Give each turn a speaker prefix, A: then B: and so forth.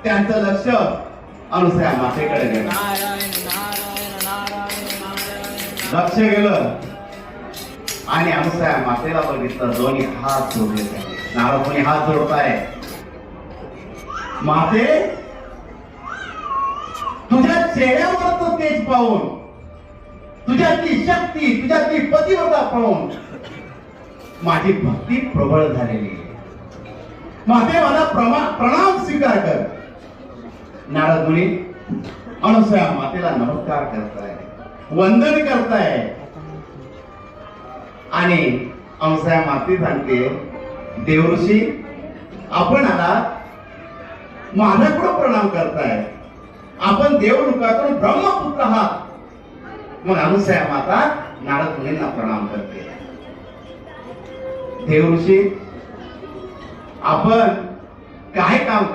A: त्यांचं लक्ष अनुसया मातेकडे गेलं. लक्ष गेलं आणि अनुसया मातेला बघितलं. दोन्ही हात जोडले. नारद मुनी हात जोडताय. माते, तुझ्या चेहऱ्यावर तो तेज पाहून, तुझ्यातली शक्ती, तुझ्यातली पतिव्रता पाहून माझी भक्ती प्रबळ झालेली आहे. माते, मला प्रणाम स्वीकार कर. नारद मुनी अनुसया मातेला नमस्कार करताय, वंदन करताय. आणि अनुसया माते सांगते, देवऋषी आपण आलात, माझा कुठं प्रणाम करताय? आपण देवलोकातून ब्रह्मपुत्र आहात. मग अनुसया माता नारद मुनींना प्रणाम करते. देवऋषी, आपण काय काम